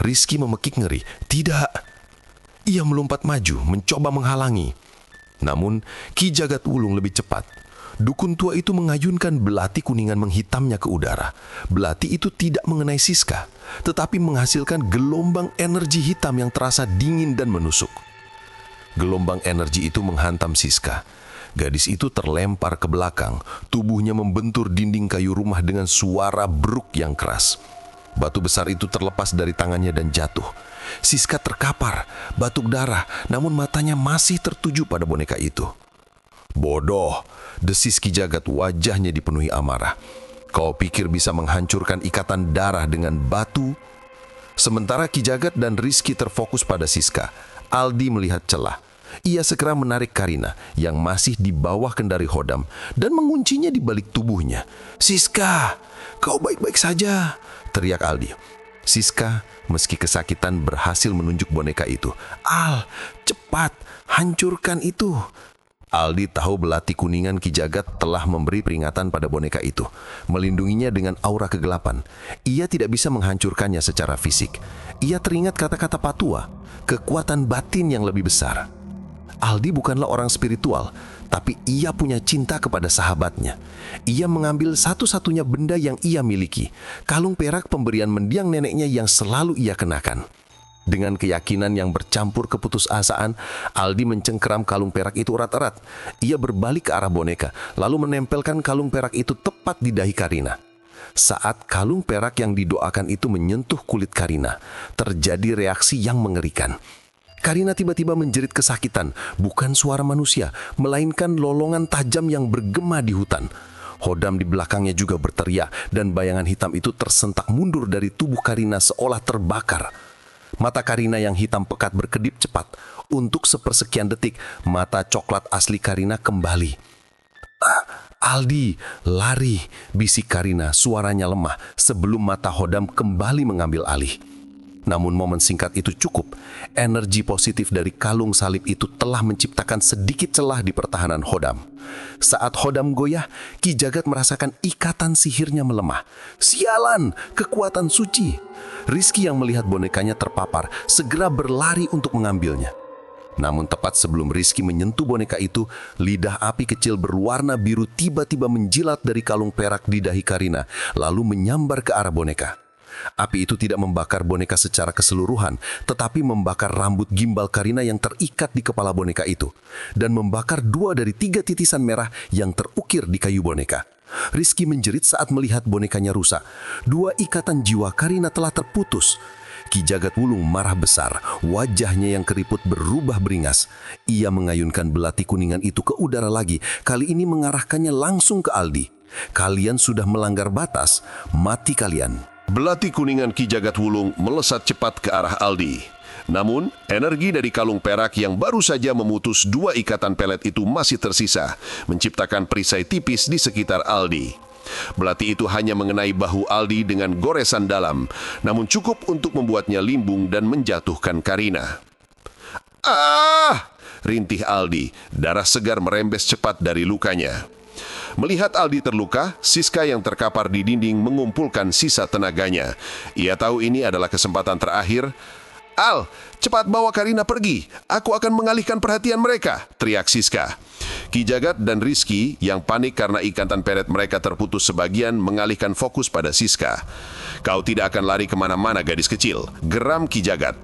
Rizky memekik ngeri. "Tidak!" Ia melompat maju, mencoba menghalangi. Namun, Ki Jagat Wulung lebih cepat. Dukun tua itu mengayunkan belati kuningan menghitamnya ke udara. Belati itu tidak mengenai Siska, tetapi menghasilkan gelombang energi hitam yang terasa dingin dan menusuk. Gelombang energi itu menghantam Siska. Gadis itu terlempar ke belakang, tubuhnya membentur dinding kayu rumah dengan suara bruk yang keras. Batu besar itu terlepas dari tangannya dan jatuh. Siska terkapar, batuk darah, namun matanya masih tertuju pada boneka itu. "Bodoh," desis Ki Jagat, wajahnya dipenuhi amarah. "Kau pikir bisa menghancurkan ikatan darah dengan batu?" Sementara Ki Jagat dan Rizky terfokus pada Siska, Aldi melihat celah. Ia segera menarik Karina yang masih di bawah kendali Hodam dan menguncinya di balik tubuhnya. "Siska, kau baik-baik saja," teriak Aldi. Siska meski kesakitan berhasil menunjuk boneka itu. "Al, cepat, hancurkan itu." Aldi tahu belati kuningan Ki Jagat telah memberi peringatan pada boneka itu, melindunginya dengan aura kegelapan. Ia tidak bisa menghancurkannya secara fisik. Ia teringat kata-kata Patua, kekuatan batin yang lebih besar. Aldi bukanlah orang spiritual, tapi ia punya cinta kepada sahabatnya. Ia mengambil satu-satunya benda yang ia miliki, kalung perak pemberian mendiang neneknya yang selalu ia kenakan. Dengan keyakinan yang bercampur keputusasaan, Aldi mencengkeram kalung perak itu erat-erat. Ia berbalik ke arah boneka, lalu menempelkan kalung perak itu tepat di dahi Karina. Saat kalung perak yang didoakan itu menyentuh kulit Karina, terjadi reaksi yang mengerikan. Karina tiba-tiba menjerit kesakitan, bukan suara manusia, melainkan lolongan tajam yang bergema di hutan. Hodam di belakangnya juga berteriak, dan bayangan hitam itu tersentak mundur dari tubuh Karina seolah terbakar. Mata Karina yang hitam pekat berkedip cepat. Untuk sepersekian detik, mata coklat asli Karina kembali. "Aldi, lari," bisik Karina, suaranya lemah sebelum mata Hodam kembali mengambil alih. Namun momen singkat itu cukup. Energi positif dari kalung salib itu telah menciptakan sedikit celah di pertahanan Hodam. Saat Hodam goyah, Ki Jagat merasakan ikatan sihirnya melemah. "Sialan, kekuatan suci!" Rizky yang melihat bonekanya terpapar segera berlari untuk mengambilnya. Namun tepat sebelum Rizky menyentuh boneka itu, lidah api kecil berwarna biru tiba-tiba menjilat dari kalung perak di dahi Karina, lalu menyambar ke arah boneka. Api itu tidak membakar boneka secara keseluruhan, tetapi membakar rambut gimbal Karina yang terikat di kepala boneka itu, dan membakar 2 dari 3 titisan merah yang terukir di kayu boneka. Rizky menjerit saat melihat bonekanya rusak. 2 ikatan jiwa Karina telah terputus. Ki Jagat Wulung marah besar, wajahnya yang keriput berubah beringas. Ia mengayunkan belati kuningan itu ke udara lagi, kali ini mengarahkannya langsung ke Aldi. "Kalian sudah melanggar batas, mati kalian." Belati kuningan Ki Jagat Wulung melesat cepat ke arah Aldi. Namun, energi dari kalung perak yang baru saja memutus 2 ikatan pelet itu masih tersisa, menciptakan perisai tipis di sekitar Aldi. Belati itu hanya mengenai bahu Aldi dengan goresan dalam, namun cukup untuk membuatnya limbung dan menjatuhkan Karina. "Ah!" rintih Aldi, darah segar merembes cepat dari lukanya. Melihat Aldi terluka, Siska yang terkapar di dinding mengumpulkan sisa tenaganya. Ia tahu ini adalah kesempatan terakhir. "Al, cepat bawa Karina pergi. Aku akan mengalihkan perhatian mereka," teriak Siska. Ki Jagat dan Rizky yang panik karena ikatan pelet mereka terputus sebagian mengalihkan fokus pada Siska. "Kau tidak akan lari kemana-mana, gadis kecil," geram Ki Jagat.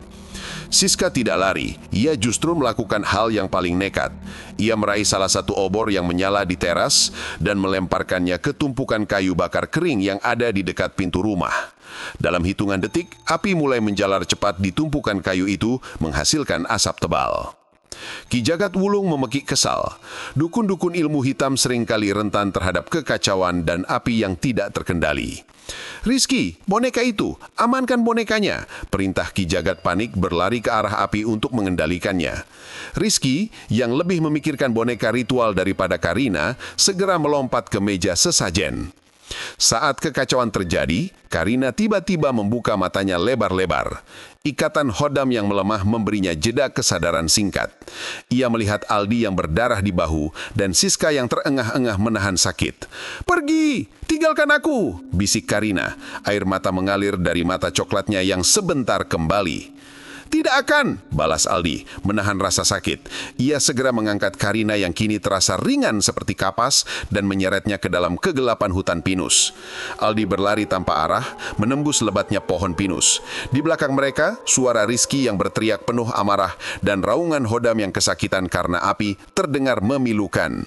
Siska tidak lari, ia justru melakukan hal yang paling nekat. Ia meraih salah satu obor yang menyala di teras dan melemparkannya ke tumpukan kayu bakar kering yang ada di dekat pintu rumah. Dalam hitungan detik, api mulai menjalar cepat di tumpukan kayu itu, menghasilkan asap tebal. Ki Jagat Wulung memekik kesal. Dukun-dukun ilmu hitam seringkali rentan terhadap kekacauan dan api yang tidak terkendali. "Rizky, boneka itu, amankan bonekanya," perintah Ki Jagat panik berlari ke arah api untuk mengendalikannya. Rizky, yang lebih memikirkan boneka ritual daripada Karina, segera melompat ke meja sesajen. Saat kekacauan terjadi, Karina tiba-tiba membuka matanya lebar-lebar. Ikatan Hodam yang melemah memberinya jeda kesadaran singkat. Ia melihat Aldi yang berdarah di bahu dan Siska yang terengah-engah menahan sakit. "Pergi, tinggalkan aku," bisik Karina. Air mata mengalir dari mata coklatnya yang sebentar kembali. "Tidak akan," balas Aldi, menahan rasa sakit. Ia segera mengangkat Karina yang kini terasa ringan seperti kapas dan menyeretnya ke dalam kegelapan hutan pinus. Aldi berlari tanpa arah, menembus lebatnya pohon pinus. Di belakang mereka, suara Rizky yang berteriak penuh amarah dan raungan Hodam yang kesakitan karena api terdengar memilukan.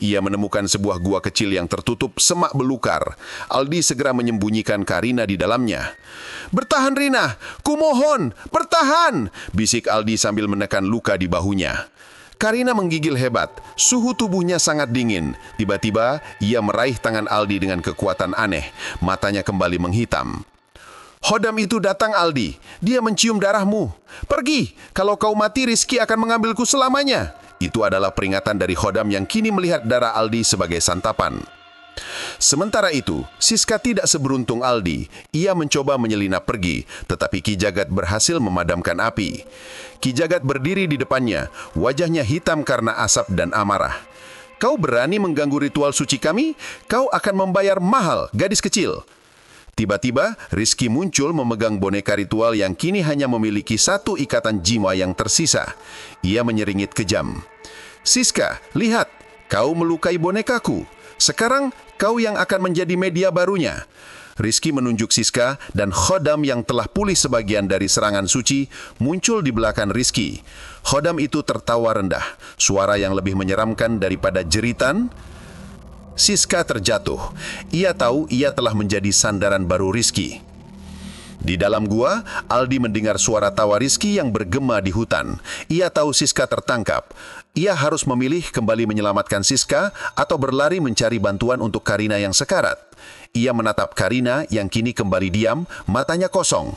Ia menemukan sebuah gua kecil yang tertutup semak belukar. Aldi segera menyembunyikan Karina di dalamnya. "Bertahan Rina, kumohon, bertahan!" bisik Aldi sambil menekan luka di bahunya. Karina menggigil hebat, suhu tubuhnya sangat dingin. Tiba-tiba, ia meraih tangan Aldi dengan kekuatan aneh. Matanya kembali menghitam. "Khodam itu datang Aldi, dia mencium darahmu. Pergi, kalau kau mati Rizky akan mengambilku selamanya." Itu adalah peringatan dari Khodam yang kini melihat darah Aldi sebagai santapan. Sementara itu, Siska tidak seberuntung Aldi. Ia mencoba menyelinap pergi, tetapi Ki Jagat berhasil memadamkan api. Ki Jagat berdiri di depannya, wajahnya hitam karena asap dan amarah. "Kau berani mengganggu ritual suci kami? Kau akan membayar mahal, gadis kecil." Tiba-tiba, Rizky muncul memegang boneka ritual yang kini hanya memiliki satu ikatan jiwa yang tersisa. Ia menyeringit kejam. "Siska, lihat, kau melukai bonekaku. Sekarang kau yang akan menjadi media barunya." Rizky menunjuk Siska dan Khodam yang telah pulih sebagian dari serangan suci muncul di belakang Rizky. Khodam itu tertawa rendah, suara yang lebih menyeramkan daripada jeritan. Siska terjatuh. Ia tahu ia telah menjadi sandaran baru Rizky. Di dalam gua, Aldi mendengar suara tawa Rizky yang bergema di hutan. Ia tahu Siska tertangkap. Ia harus memilih kembali menyelamatkan Siska atau berlari mencari bantuan untuk Karina yang sekarat. Ia menatap Karina yang kini kembali diam, matanya kosong.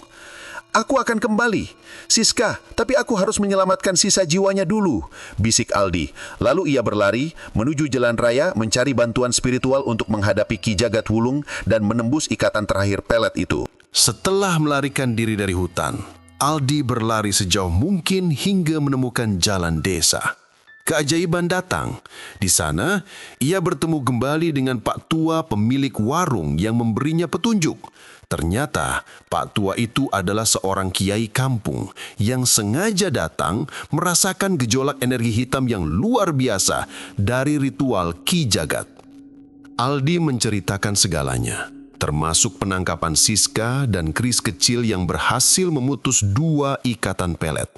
"Aku akan kembali. Siska, tapi aku harus menyelamatkan sisa jiwanya dulu," bisik Aldi. Lalu ia berlari menuju jalan raya mencari bantuan spiritual untuk menghadapi Ki Jagat Wulung dan menembus ikatan terakhir pelet itu. Setelah melarikan diri dari hutan, Aldi berlari sejauh mungkin hingga menemukan jalan desa. Keajaiban datang. Di sana, ia bertemu kembali dengan Pak Tua pemilik warung yang memberinya petunjuk. Ternyata, Pak Tua itu adalah seorang kiai kampung yang sengaja datang merasakan gejolak energi hitam yang luar biasa dari ritual Ki Jagat. Aldi menceritakan segalanya, termasuk penangkapan Siska dan keris kecil yang berhasil memutus 2 ikatan pelet.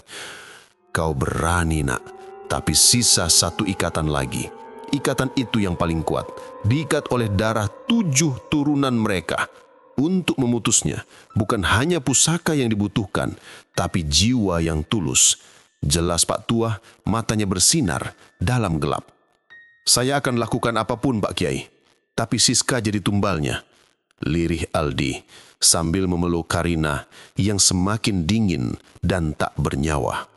"Kau berani, nak, tapi sisa 1 ikatan lagi. Ikatan itu yang paling kuat, diikat oleh darah 7 turunan mereka. Untuk memutusnya, bukan hanya pusaka yang dibutuhkan, tapi jiwa yang tulus." Jelas Pak Tua, matanya bersinar dalam gelap. "Saya akan lakukan apapun, Pak Kiai, tapi Siska jadi tumbalnya," lirih Aldi sambil memeluk Karina yang semakin dingin dan tak bernyawa.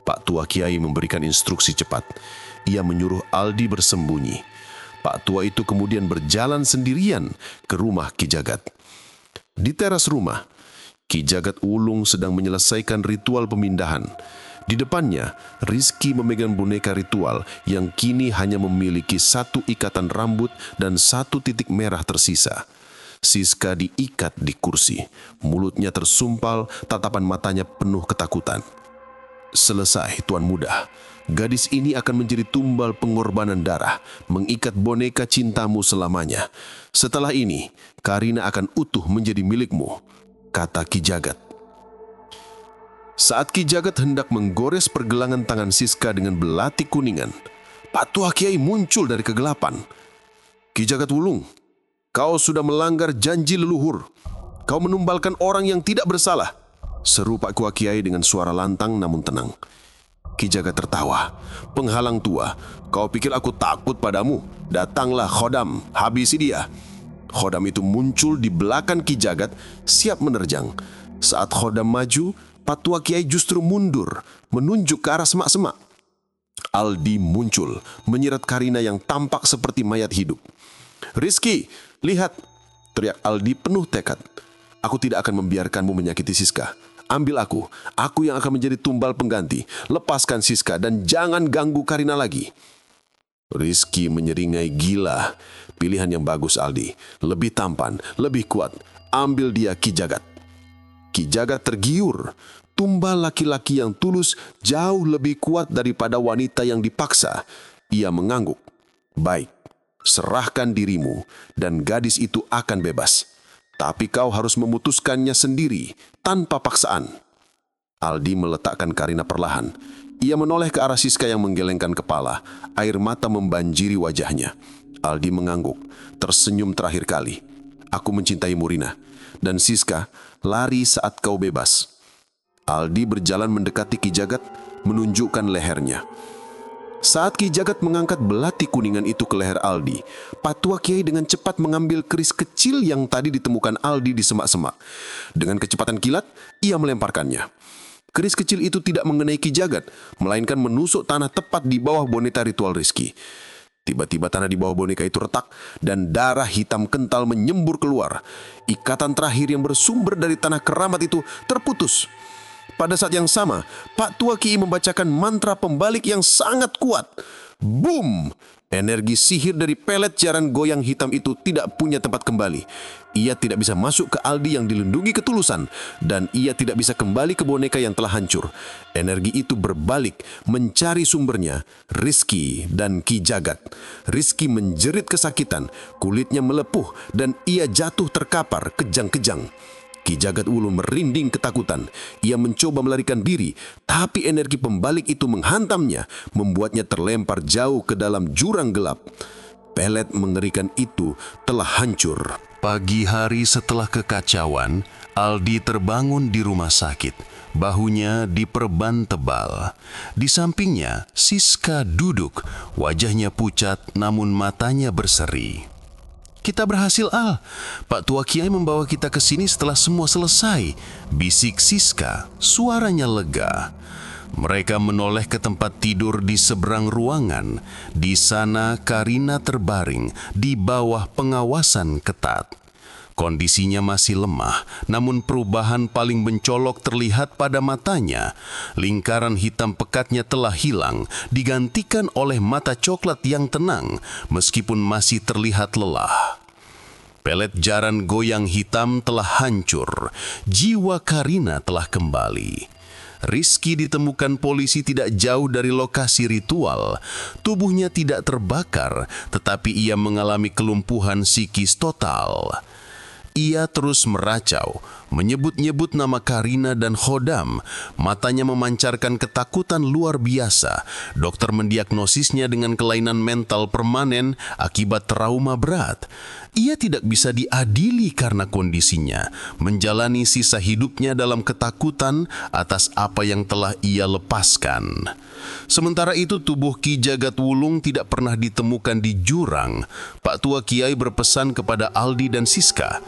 Pak Tua Kiai memberikan instruksi cepat. Ia menyuruh Aldi bersembunyi. Pak Tua itu kemudian berjalan sendirian ke rumah Ki Jagat. Di teras rumah, Ki Jagat Wulung sedang menyelesaikan ritual pemindahan. Di depannya, Rizky memegang boneka ritual yang kini hanya memiliki 1 ikatan rambut dan 1 titik merah tersisa. Siska diikat di kursi, mulutnya tersumpal, tatapan matanya penuh ketakutan. "Selesai, Tuan Muda. Gadis ini akan menjadi tumbal pengorbanan darah, mengikat boneka cintamu selamanya. Setelah ini, Karina akan utuh menjadi milikmu," kata Ki Jagat. Saat Ki Jagat hendak menggores pergelangan tangan Siska dengan belati kuningan, Pak Tua Kiai muncul dari kegelapan. "Ki Jagat Wulung, kau sudah melanggar janji leluhur. Kau menumbalkan orang yang tidak bersalah," seru Pak Tua Kiai dengan suara lantang namun tenang. Ki Jagat tertawa. "Penghalang tua, kau pikir aku takut padamu? Datanglah Khodam, habisi dia." Khodam itu muncul di belakang Ki Jagat, siap menerjang. Saat Khodam maju, Pak Tua Kiai justru mundur, menunjuk ke arah semak-semak. Aldi muncul, menyerat Karina yang tampak seperti mayat hidup. "Rizky, lihat!" teriak Aldi penuh tekad. "Aku tidak akan membiarkanmu menyakiti Siska. Ambil aku yang akan menjadi tumbal pengganti. Lepaskan Siska dan jangan ganggu Karina lagi." Rizky menyeringai, "Gila. Pilihan yang bagus, Aldi. Lebih tampan, lebih kuat. Ambil dia, Ki Jagat." Ki Jagat tergiur. Tumbal laki-laki yang tulus jauh lebih kuat daripada wanita yang dipaksa. Ia mengangguk. "Baik, serahkan dirimu dan gadis itu akan bebas. Tapi kau harus memutuskannya sendiri, tanpa paksaan." Aldi meletakkan Karina perlahan. Ia menoleh ke arah Siska yang menggelengkan kepala. Air mata membanjiri wajahnya. Aldi mengangguk, tersenyum terakhir kali. Aku mencintaimu, Rina. Dan Siska, lari saat kau bebas. Aldi berjalan mendekati Ki Jagat, menunjukkan lehernya. Saat Ki Jagat mengangkat belati kuningan itu ke leher Aldi, Patua Kiai dengan cepat mengambil keris kecil yang tadi ditemukan Aldi di semak-semak. Dengan kecepatan kilat, ia melemparkannya. Keris kecil itu tidak mengenai Ki Jagat, melainkan menusuk tanah tepat di bawah boneka ritual Rizky. Tiba-tiba tanah di bawah boneka itu retak dan darah hitam kental menyembur keluar. Ikatan terakhir yang bersumber dari tanah keramat itu terputus. Pada saat yang sama, Pak Tua Kiai membacakan mantra pembalik yang sangat kuat. Boom! Energi sihir dari pelet jaran goyang hitam itu tidak punya tempat kembali. Ia tidak bisa masuk ke Aldi yang dilindungi ketulusan, dan ia tidak bisa kembali ke boneka yang telah hancur. Energi itu berbalik, mencari sumbernya, Rizky dan Ki Jagat. Rizky menjerit kesakitan, kulitnya melepuh, dan ia jatuh terkapar, kejang-kejang. Ki Jagat Wulung merinding ketakutan. Ia mencoba melarikan diri, tapi energi pembalik itu menghantamnya, membuatnya terlempar jauh ke dalam jurang gelap. Pelet mengerikan itu telah hancur. Pagi hari setelah kekacauan, Aldi terbangun di rumah sakit. Bahunya diperban tebal. Di sampingnya, Siska duduk. Wajahnya pucat, namun matanya berseri. Kita berhasil, Al. Pak Tua Kiai membawa kita ke sini setelah semua selesai. Bisik Siska, suaranya lega. Mereka menoleh ke tempat tidur di seberang ruangan. Di sana Karina terbaring di bawah pengawasan ketat. Kondisinya masih lemah, namun perubahan paling mencolok terlihat pada matanya. Lingkaran hitam pekatnya telah hilang, digantikan oleh mata coklat yang tenang, meskipun masih terlihat lelah. Pelet jaran goyang hitam telah hancur, jiwa Karina telah kembali. Rizky ditemukan polisi tidak jauh dari lokasi ritual. Tubuhnya tidak terbakar, tetapi ia mengalami kelumpuhan psikis total. Ia terus meracau, menyebut-nyebut nama Karina dan Khodam. Matanya memancarkan ketakutan luar biasa. Dokter mendiagnosisnya dengan kelainan mental permanen akibat trauma berat. Ia tidak bisa diadili karena kondisinya, menjalani sisa hidupnya dalam ketakutan atas apa yang telah ia lepaskan. Sementara itu tubuh Ki Jagat Wulung tidak pernah ditemukan di jurang. Pak Tua Kiai berpesan kepada Aldi dan Siska,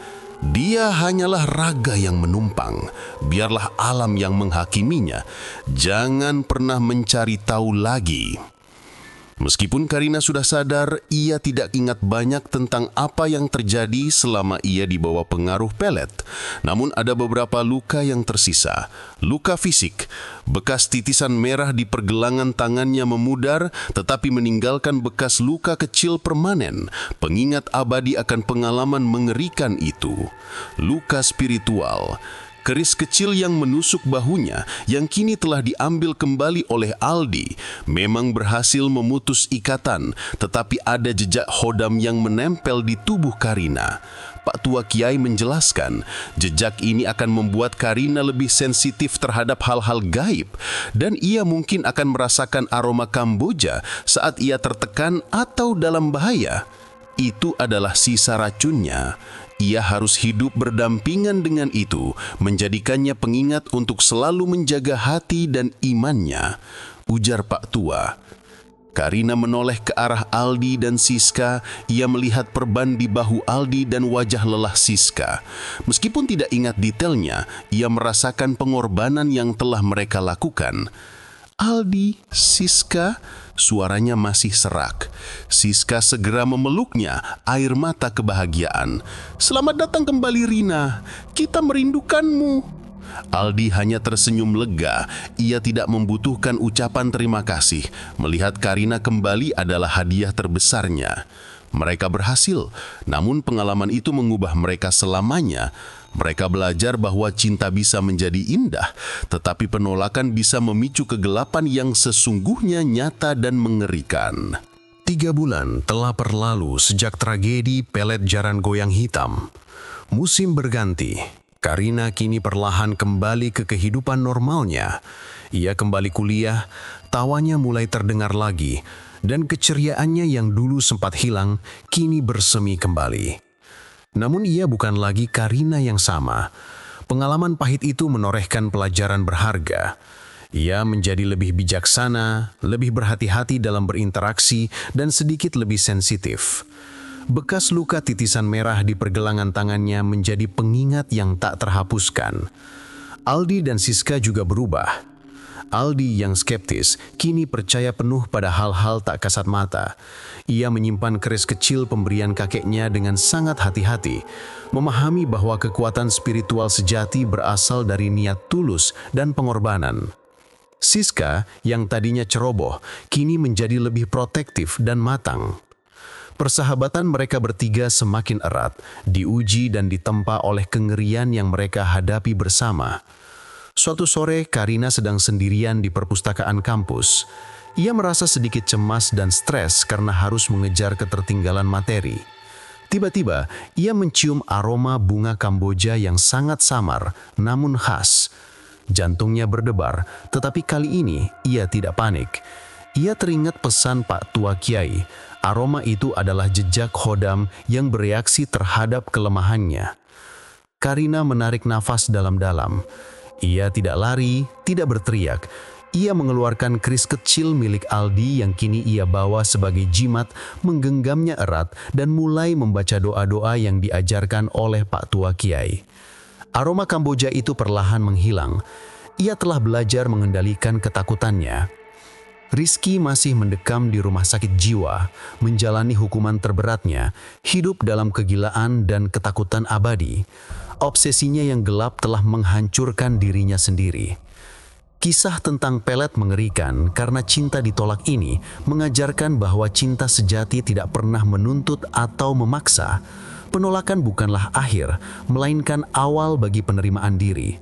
dia hanyalah raga yang menumpang, biarlah alam yang menghakiminya. Jangan pernah mencari tahu lagi. Meskipun Karina sudah sadar, ia tidak ingat banyak tentang apa yang terjadi selama ia di bawah pengaruh pelet. Namun ada beberapa luka yang tersisa. Luka fisik, bekas titisan merah di pergelangan tangannya memudar, tetapi meninggalkan bekas luka kecil permanen, pengingat abadi akan pengalaman mengerikan itu. Luka spiritual, keris kecil yang menusuk bahunya yang kini telah diambil kembali oleh Aldi memang berhasil memutus ikatan, tetapi ada jejak Khodam yang menempel di tubuh Karina. Pak Tua Kiai menjelaskan, jejak ini akan membuat Karina lebih sensitif terhadap hal-hal gaib dan ia mungkin akan merasakan aroma Kamboja saat ia tertekan atau dalam bahaya. Itu adalah sisa racunnya. Ia harus hidup berdampingan dengan itu, menjadikannya pengingat untuk selalu menjaga hati dan imannya, ujar Pak Tua. Karina menoleh ke arah Aldi dan Siska. Ia melihat perban di bahu Aldi dan wajah lelah Siska. Meskipun tidak ingat detailnya, ia merasakan pengorbanan yang telah mereka lakukan. Aldi, Siska, suaranya masih serak. Siska segera memeluknya, air mata kebahagiaan. Selamat datang kembali Rina, kita merindukanmu. Aldi hanya tersenyum lega. Ia tidak membutuhkan ucapan terima kasih. Melihat Karina kembali adalah hadiah terbesarnya. Mereka berhasil, namun pengalaman itu mengubah mereka selamanya. Mereka belajar bahwa cinta bisa menjadi indah, tetapi penolakan bisa memicu kegelapan yang sesungguhnya nyata dan mengerikan. 3 bulan telah berlalu sejak tragedi pelet jaran goyang hitam. Musim berganti. Karina kini perlahan kembali ke kehidupan normalnya. Ia kembali kuliah, tawanya mulai terdengar lagi, dan keceriaannya yang dulu sempat hilang kini bersemi kembali. Namun ia bukan lagi Karina yang sama. Pengalaman pahit itu menorehkan pelajaran berharga. Ia menjadi lebih bijaksana, lebih berhati-hati dalam berinteraksi, dan sedikit lebih sensitif. Bekas luka titisan merah di pergelangan tangannya menjadi pengingat yang tak terhapuskan. Aldi dan Siska juga berubah. Aldi yang skeptis kini percaya penuh pada hal-hal tak kasat mata. Ia menyimpan keris kecil pemberian kakeknya dengan sangat hati-hati, memahami bahwa kekuatan spiritual sejati berasal dari niat tulus dan pengorbanan. Siska yang tadinya ceroboh kini menjadi lebih protektif dan matang. Persahabatan mereka bertiga semakin erat, diuji dan ditempa oleh kengerian yang mereka hadapi bersama. Suatu sore, Karina sedang sendirian di perpustakaan kampus. Ia merasa sedikit cemas dan stres karena harus mengejar ketertinggalan materi. Tiba-tiba, ia mencium aroma bunga Kamboja yang sangat samar, namun khas. Jantungnya berdebar, tetapi kali ini ia tidak panik. Ia teringat pesan Pak Tua Kiai. Aroma itu adalah jejak Khodam yang bereaksi terhadap kelemahannya. Karina menarik nafas dalam-dalam. Ia tidak lari, tidak berteriak. Ia mengeluarkan keris kecil milik Aldi yang kini ia bawa sebagai jimat, menggenggamnya erat dan mulai membaca doa-doa yang diajarkan oleh Pak Tua Kiai. Aroma Kamboja itu perlahan menghilang. Ia telah belajar mengendalikan ketakutannya. Rizky masih mendekam di rumah sakit jiwa, menjalani hukuman terberatnya, hidup dalam kegilaan dan ketakutan abadi. Obsesinya yang gelap telah menghancurkan dirinya sendiri. Kisah tentang Pelet mengerikan karena cinta ditolak ini mengajarkan bahwa cinta sejati tidak pernah menuntut atau memaksa. Penolakan bukanlah akhir, melainkan awal bagi penerimaan diri.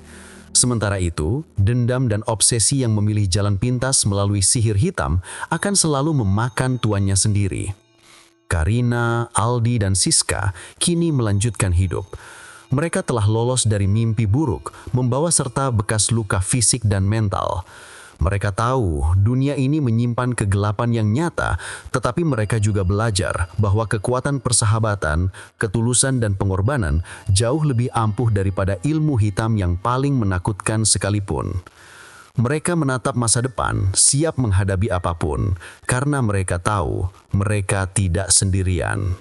Sementara itu, dendam dan obsesi yang memilih jalan pintas melalui sihir hitam akan selalu memakan tuannya sendiri. Karina, Aldi, dan Siska kini melanjutkan hidup. Mereka telah lolos dari mimpi buruk, membawa serta bekas luka fisik dan mental. Mereka tahu dunia ini menyimpan kegelapan yang nyata, tetapi mereka juga belajar bahwa kekuatan persahabatan, ketulusan dan pengorbanan jauh lebih ampuh daripada ilmu hitam yang paling menakutkan sekalipun. Mereka menatap masa depan, siap menghadapi apapun, karena mereka tahu mereka tidak sendirian.